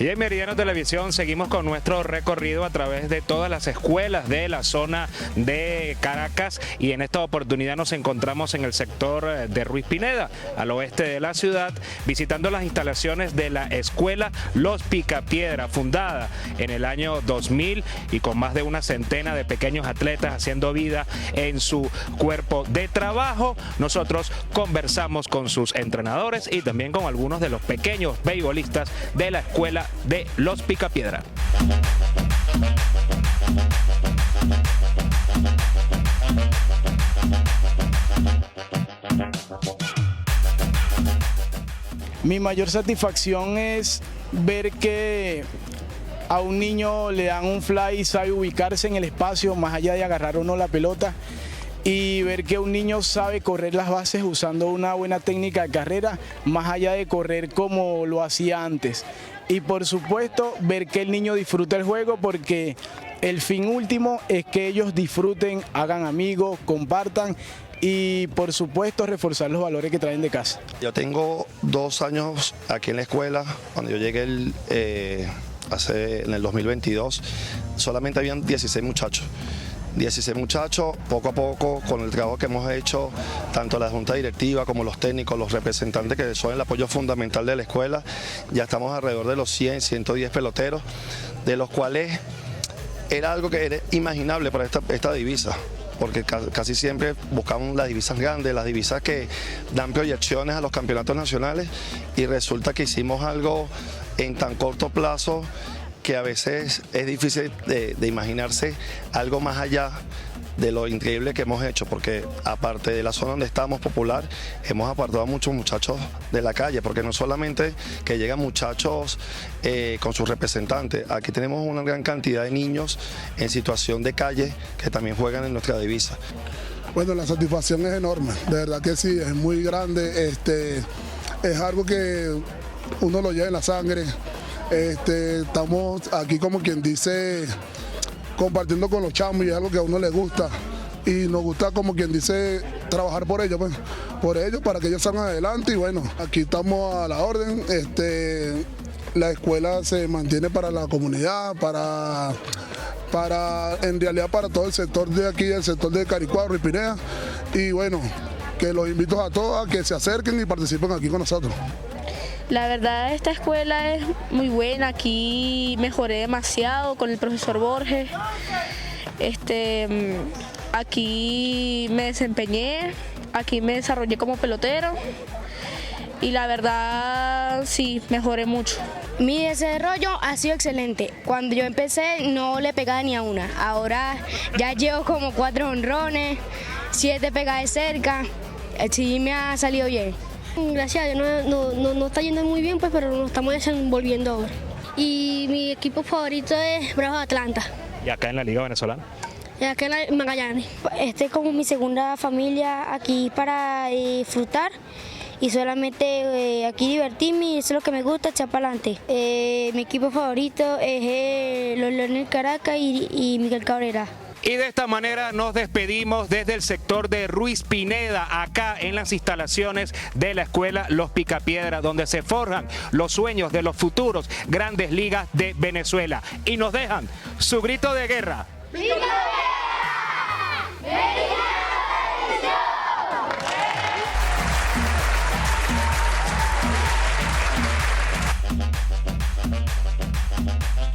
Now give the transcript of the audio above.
Y en Meridiano Televisión seguimos con nuestro recorrido a través de todas las escuelas de la zona de Caracas, y en esta oportunidad nos encontramos en el sector de Ruiz Pineda, al oeste de la ciudad, visitando las instalaciones de la escuela Los Picapiedra, fundada en el año 2000 y con más de una centena de pequeños atletas haciendo vida en su cuerpo de trabajo. Nosotros conversamos con sus entrenadores y también con algunos de los pequeños beisbolistas de la escuela de Los Picapiedra. Mi mayor satisfacción es ver que a un niño le dan un fly y sabe ubicarse en el espacio más allá de agarrar uno la pelota, y ver que un niño sabe correr las bases usando una buena técnica de carrera más allá de correr como lo hacía antes. Y por supuesto ver que el niño disfruta el juego, porque el fin último es que ellos disfruten, hagan amigos, compartan y por supuesto reforzar los valores que traen de casa. Yo tengo 2 años aquí en la escuela. Cuando yo llegué en el 2022 solamente habían 16 muchachos. 16 muchachos, poco a poco, con el trabajo que hemos hecho, tanto la junta directiva como los técnicos, los representantes que son el apoyo fundamental de la escuela, ya estamos alrededor de los 100, 110 peloteros, de los cuales era algo que era imaginable para esta divisa, porque casi siempre buscamos las divisas grandes, las divisas que dan proyecciones a los campeonatos nacionales, y resulta que hicimos algo en tan corto plazo que a veces es difícil de imaginarse algo más allá de lo increíble que hemos hecho, porque aparte de la zona donde estamos popular, hemos apartado a muchos muchachos de la calle, porque no solamente que llegan muchachos con sus representantes, aquí tenemos una gran cantidad de niños en situación de calle que también juegan en nuestra divisa. Bueno, la satisfacción es enorme, de verdad que sí, es muy grande, es algo que uno lo lleva en la sangre. Estamos aquí, como quien dice, compartiendo con los chamos, y es algo que a uno le gusta y nos gusta, como quien dice, trabajar por ellos, pues, para que ellos salgan adelante. Y bueno, aquí estamos a la orden. La escuela se mantiene para la comunidad, en realidad para todo el sector de aquí, el sector de Caricuao, Ruiz Pineda, y bueno, que los invito a todos a que se acerquen y participen aquí con nosotros. La verdad, esta escuela es muy buena, aquí mejoré demasiado con el profesor Borges, aquí me desempeñé, aquí me desarrollé como pelotero y la verdad sí, mejoré mucho. Mi desarrollo ha sido excelente. Cuando yo empecé no le pegaba ni a una, ahora ya llevo como 4 jonrones, 7 pegadas de cerca, sí me ha salido bien. Gracias a Dios no está yendo muy bien, pues, pero nos estamos desenvolviendo ahora. Y mi equipo favorito es Bravos Atlanta. ¿Y acá en la Liga Venezolana? Y acá en Magallanes. Este es como mi segunda familia aquí para disfrutar y solamente aquí divertirme, eso es lo que me gusta, echar para adelante. Mi equipo favorito es los Leones Caracas y Miguel Cabrera. Y de esta manera nos despedimos desde el sector de Ruiz Pineda, acá en las instalaciones de la escuela Los Picapiedra, donde se forjan los sueños de los futuros grandes ligas de Venezuela. Y nos dejan su grito de guerra. ¡Picapiedra!